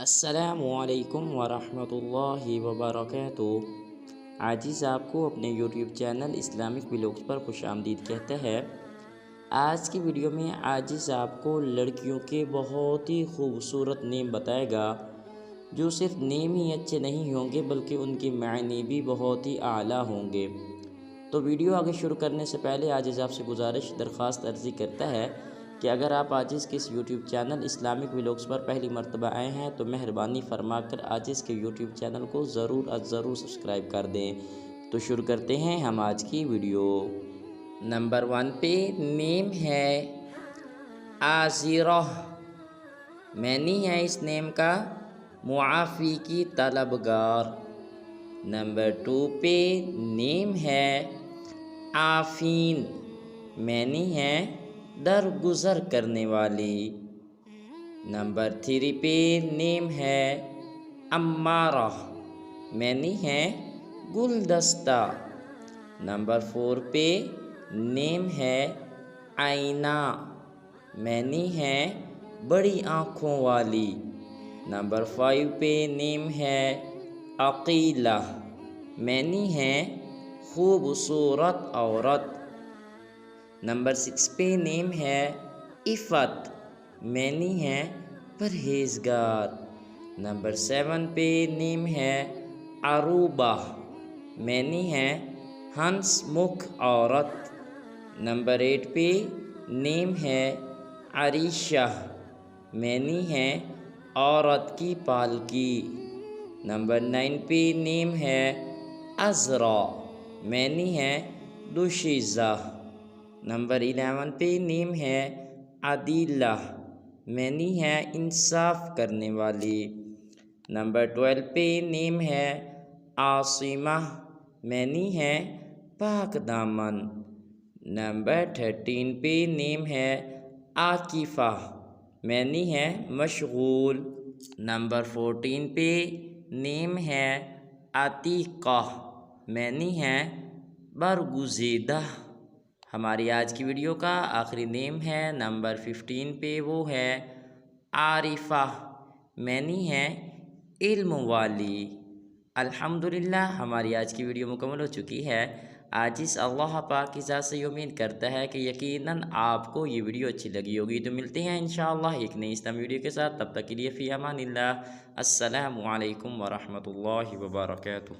السلام علیکم ورحمۃ اللہ وبرکاتہ۔ عاجز آپ کو اپنے یوٹیوب چینل اسلامک ولاگز پر خوش آمدید کہتا ہے۔ آج کی ویڈیو میں عاجز آپ کو لڑکیوں کے بہت ہی خوبصورت نیم بتائے گا، جو صرف نیم ہی اچھے نہیں ہوں گے بلکہ ان کے معنی بھی بہت ہی اعلیٰ ہوں گے۔ تو ویڈیو آگے شروع کرنے سے پہلے عاجز آپ سے گزارش درخواست عرضی کرتا ہے کہ اگر آپ عاجز کے اس یوٹیوب چینل اسلامک ولاگز پر پہلی مرتبہ آئے ہیں تو مہربانی فرما کر عاجز کے یوٹیوب چینل کو ضرور سبسکرائب کر دیں۔ تو شروع کرتے ہیں ہم آج کی ویڈیو۔ نمبر 1 پہ نیم ہے عازرہ، معنی ہے اس نیم کا معافی کی طلبگار۔ نمبر 2 پہ نیم ہے عافین، معنی ہے درگزر کرنے والی۔ نمبر 3 پہ نیم ہے امارہ، معنی ہے گلدستہ۔ نمبر 4 پہ نیم ہے آئینہ، معنی ہے بڑی آنکھوں والی۔ نمبر 5 پہ نیم ہے عقیلہ، معنی ہے خوبصورت عورت۔ نمبر 6 پہ نیم ہے عفت، معنی ہے پرہیزگار۔ نمبر 7 پہ نیم ہے عروبہ، معنی ہے ہنس مکھ عورت۔ نمبر 8 پہ نیم ہے عریشہ، معنی ہے عورت کی پالکی۔ نمبر 9 پہ نیم ہے عذرا، معنی ہے دوشیزہ۔ نمبر 11 پہ نیم ہے عدیلہ، معنی ہے انصاف کرنے والی۔ نمبر 12 پہ نیم ہے عاصمہ، معنی ہے پاک دامن۔ نمبر 13 پہ نیم ہے عاکفہ، معنی ہے مشغول۔ نمبر 14 پہ نیم ہے عتیقہ، معنی ہے برگزیدہ۔ ہماری آج کی ویڈیو کا آخری نیم ہے نمبر 15 پہ، وہ ہے عارفہ، معنی ہے علم والی۔ الحمدللہ ہماری آج کی ویڈیو مکمل ہو چکی ہے۔ عاجز اللہ پاک کی ذات سے امید کرتا ہے کہ یقیناً آپ کو یہ ویڈیو اچھی لگی ہوگی۔ تو ملتے ہیں انشاءاللہ ایک نئی اسلامی ویڈیو کے ساتھ، تب تک کے لیے فی امان اللہ۔ السلام علیکم ورحمۃ اللہ وبرکاتہ۔